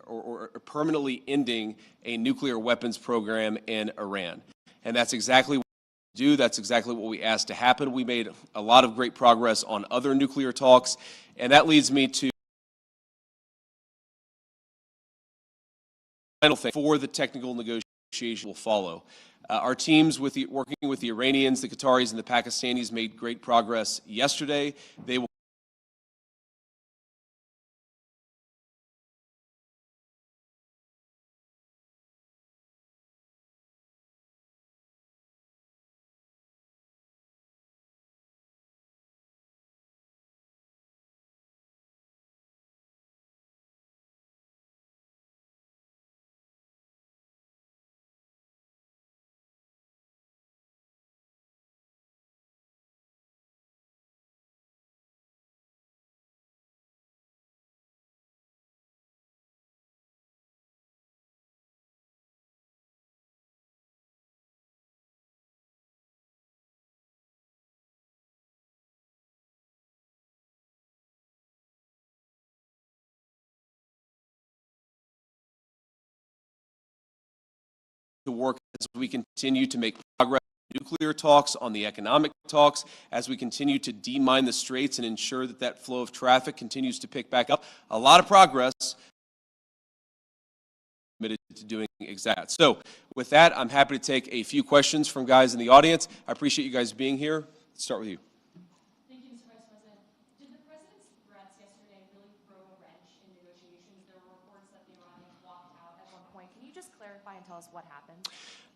or permanently ending a nuclear weapons program in Iran. And that's exactly what we do. That's exactly what we asked to happen. We made a lot of great progress on other nuclear talks, and that leads me to the final thing for the technical negotiation will follow. Our teams working with the Iranians, the Qataris, and the Pakistanis made great progress yesterday. They will to work as we continue to make progress on nuclear talks, on the economic talks, as we continue to demine the straits and ensure that that flow of traffic continues to pick back up. A lot of progress. Committed to doing exactly that. So with that, I'm happy to take a few questions from guys in the audience. I appreciate you guys being here. Let's start with you. Thank you, Mr. Vice President. Did the president's threats yesterday really throw a wrench in negotiations? There were reports that the Iranians walked out at one point. Can you just clarify and tell us what happened?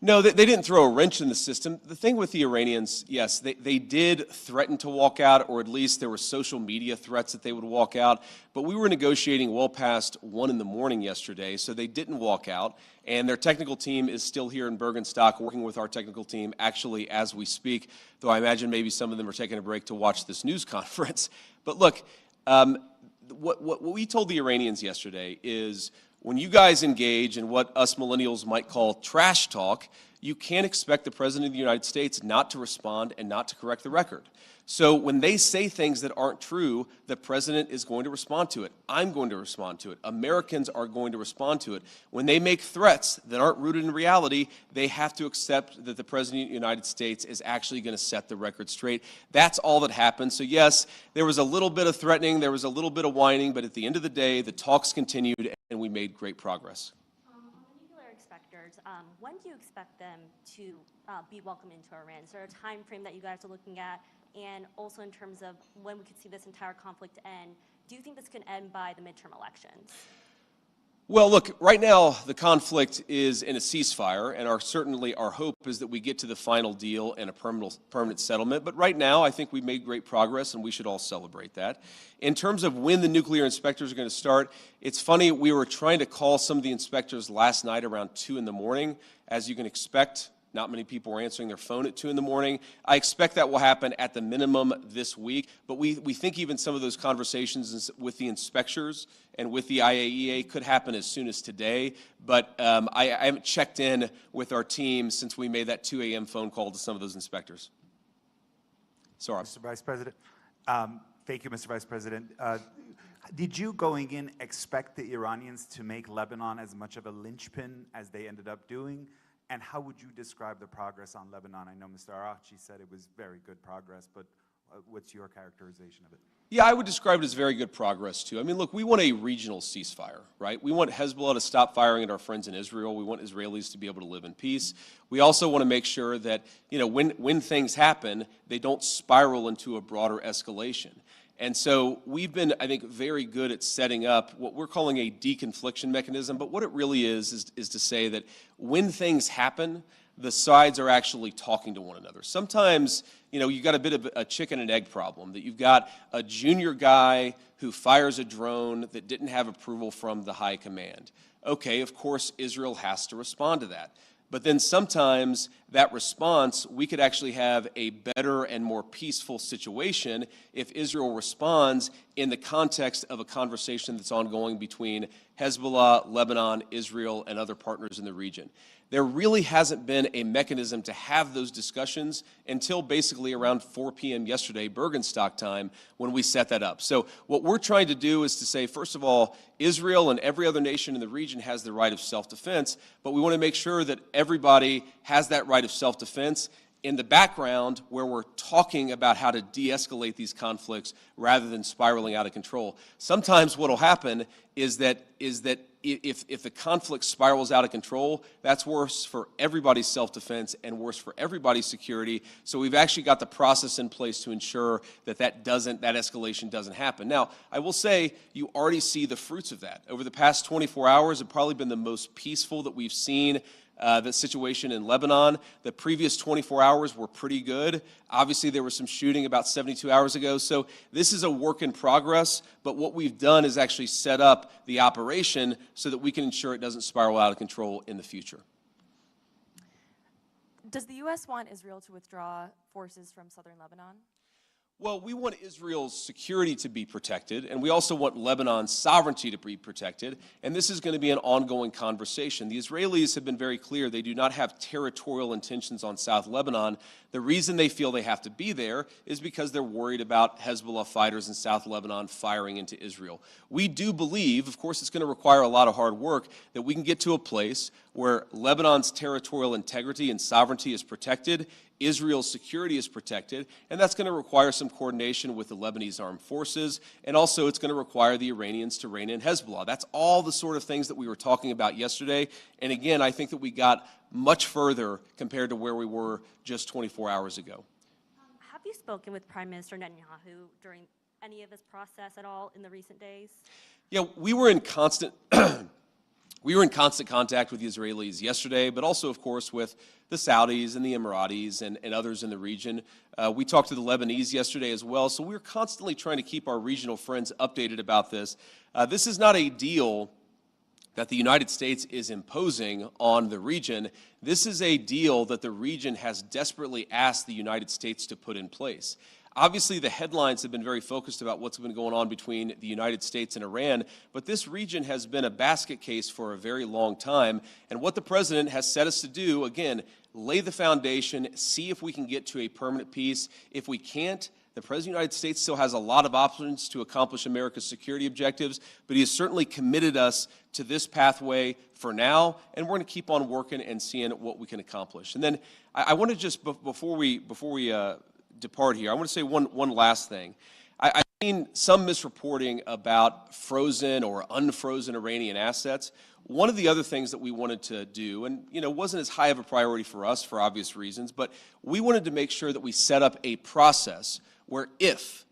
No, they didn't throw a wrench in the system. The thing with the Iranians, yes, they did threaten to walk out, or at least there were social media threats that they would walk out. But we were negotiating well past 1 in the morning yesterday, so they didn't walk out. And their technical team is still here in Bergenstock working with our technical team actually as we speak, though I imagine maybe some of them are taking a break to watch this news conference. But look, what we told the Iranians yesterday is, when you guys engage in what us millennials might call trash talk, you can't expect the President of the United States not to respond and not to correct the record. So when they say things that aren't true, the President is going to respond to it. I'm going to respond to it. Americans are going to respond to it. When they make threats that aren't rooted in reality, they have to accept that the President of the United States is actually going to set the record straight. That's all that happened. So yes, there was a little bit of threatening, there was a little bit of whining, but at the end of the day, the talks continued and we made great progress. On the nuclear inspectors, when do you expect them to be welcomed into Iran? Is there a time frame that you guys are looking at? And also in terms of when we could see this entire conflict end, do you think this can end by the midterm elections? Well, look, right now the conflict is in a ceasefire, and certainly our hope is that we get to the final deal and a permanent settlement. But right now, I think we've made great progress, and we should all celebrate that. In terms of when the nuclear inspectors are going to start, it's funny, we were trying to call some of the inspectors last night around 2 in the morning. As you can expect, not many people were answering their phone at 2 in the morning. I expect that will happen at the minimum this week, but we think even some of those conversations with the inspectors and with the IAEA could happen as soon as today, but I haven't checked in with our team since we made that 2 a.m. phone call to some of those inspectors. Sorry. Mr. Vice President. Thank you, Mr. Vice President. Did you, going in, expect the Iranians to make Lebanon as much of a linchpin as they ended up doing? And how would you describe the progress on Lebanon? I know Mr. Arachi said it was very good progress, but what's your characterization of it? Yeah, I would describe it as very good progress, too. I mean, look, we want a regional ceasefire, right? We want Hezbollah to stop firing at our friends in Israel. We want Israelis to be able to live in peace. We also want to make sure that, you know, when things happen, they don't spiral into a broader escalation. And so we've been, I think, very good at setting up what we're calling a deconfliction mechanism. But what it really is to say that when things happen, the sides are actually talking to one another. Sometimes, you know, you've got a bit of a chicken and egg problem, that you've got a junior guy who fires a drone that didn't have approval from the high command. Okay, of course, Israel has to respond to that. But then sometimes that response, we could actually have a better and more peaceful situation if Israel responds in the context of a conversation that's ongoing between Hezbollah, Lebanon, Israel, and other partners in the region. There really hasn't been a mechanism to have those discussions until basically around 4 p.m. yesterday, Bergenstock time, when we set that up. So what we're trying to do is to say, first of all, Israel and every other nation in the region has the right of self-defense, but we want to make sure that everybody has that right of self-defense in the background where we're talking about how to de-escalate these conflicts rather than spiraling out of control. Sometimes what will happen is that if the conflict spirals out of control, that's worse for everybody's self-defense and worse for everybody's security. So we've actually got the process in place to ensure that that escalation doesn't happen. Now, I will say you already see the fruits of that. Over the past 24 hours have probably been the most peaceful that we've seen the situation in Lebanon. The previous 24 hours were pretty good. Obviously, there was some shooting about 72 hours ago. So this is a work in progress, but what we've done is actually set up the operation so that we can ensure it doesn't spiral out of control in the future. Does the U.S. want Israel to withdraw forces from southern Lebanon? Well, we want Israel's security to be protected, and we also want Lebanon's sovereignty to be protected, and this is going to be an ongoing conversation. The Israelis have been very clear they do not have territorial intentions on South Lebanon. The reason they feel they have to be there is because they're worried about Hezbollah fighters in South Lebanon firing into Israel. We do believe, of course it's going to require a lot of hard work, that we can get to a place where Lebanon's territorial integrity and sovereignty is protected, Israel's security is protected, and that's going to require some coordination with the Lebanese armed forces, and also it's going to require the Iranians to rein in Hezbollah. That's all the sort of things that we were talking about yesterday, and again, I think that we got much further compared to where we were just 24 hours ago. Have you spoken with Prime Minister Netanyahu during any of this process at all in the recent days? Yeah, we were in constant contact with the Israelis yesterday, but also, of course, with the Saudis and the Emiratis and others in the region. We talked to the Lebanese yesterday as well, so we're constantly trying to keep our regional friends updated about this. This is not a deal that the United States is imposing on the region. This is a deal that the region has desperately asked the United States to put in place. Obviously, the headlines have been very focused about what's been going on between the United States and Iran, but this region has been a basket case for a very long time, and what the President has set us to do, again, lay the foundation, see if we can get to a permanent peace. If we can't, the President of the United States still has a lot of options to accomplish America's security objectives, but he has certainly committed us to this pathway for now, and we're going to keep on working and seeing what we can accomplish. And then I want to just, before we depart here, I want to say one last thing. I've seen some misreporting about frozen or unfrozen Iranian assets. One of the other things that we wanted to do, and wasn't as high of a priority for us for obvious reasons, but we wanted to make sure that we set up a process where if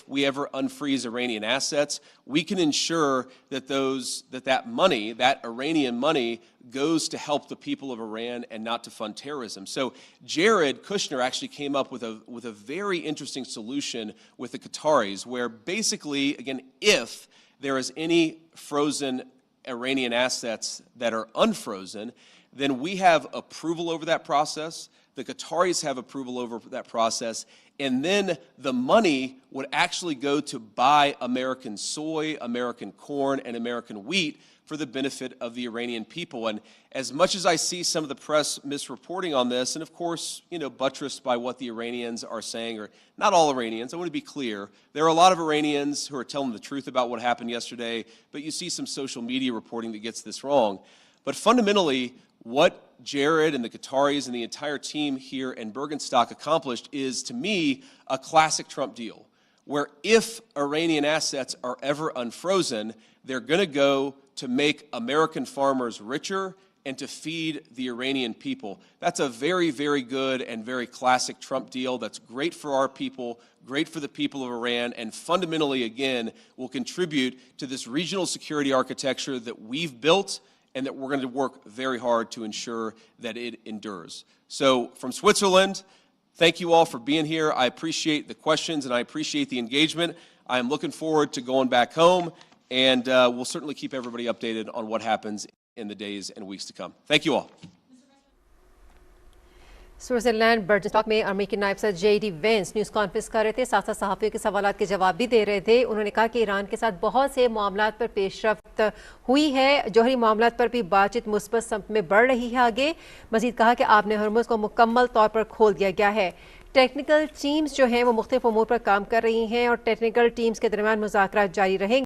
we ever unfreeze Iranian assets, we can ensure that that money, that Iranian money, goes to help the people of Iran and not to fund terrorism. So Jared Kushner actually came up with a very interesting solution with the Qataris, where basically, again, if there is any frozen Iranian assets that are unfrozen, then we have approval over that process. The Qataris have approval over that process, and then the money would actually go to buy American soy, American corn, and American wheat for the benefit of the Iranian people. And as much as I see some of the press misreporting on this, and of course, buttressed by what the Iranians are saying, or not all Iranians, I want to be clear, there are a lot of Iranians who are telling the truth about what happened yesterday, but you see some social media reporting that gets this wrong. But fundamentally, what Jared and the Qataris and the entire team here in Bergenstock accomplished is, to me, a classic Trump deal, where if Iranian assets are ever unfrozen, they're going to go to make American farmers richer and to feed the Iranian people. That's a very, very good and very classic Trump deal that's great for our people, great for the people of Iran, and fundamentally, again, will contribute to this regional security architecture that we've built and that we're going to work very hard to ensure that it endures. So from Switzerland, thank you all for being here. I appreciate the questions and I appreciate the engagement. I am looking forward to going back home, and we'll certainly keep everybody updated on what happens in the days and weeks to come. Thank you all. Switzerland Burgenstock में अमेरिकी नायब सदर JD veins news conference कर रहे थे, साथ साथ सहाफ़ियों के सवालों के जवाब भी दे रहे थे। उन्होंने कहा कि ईरान के साथ बहुत से मामलात पर पेशरफ्त हुई है, जौहरी मामलात पर भी बातचीत मुस्बत सम्त में बढ़ रही है आगे। मजीद कहा कि आपने हरमुज़ को मुकम्मल तौर पर खोल दिया गया है। टेक्निकल टीम्स जो हैं वो मुख्तलिफ उमूर पर काम कर रही हैं और टेक्निकल टीम्स के दरमियान मुज़ाकरात जारी रहेंगे।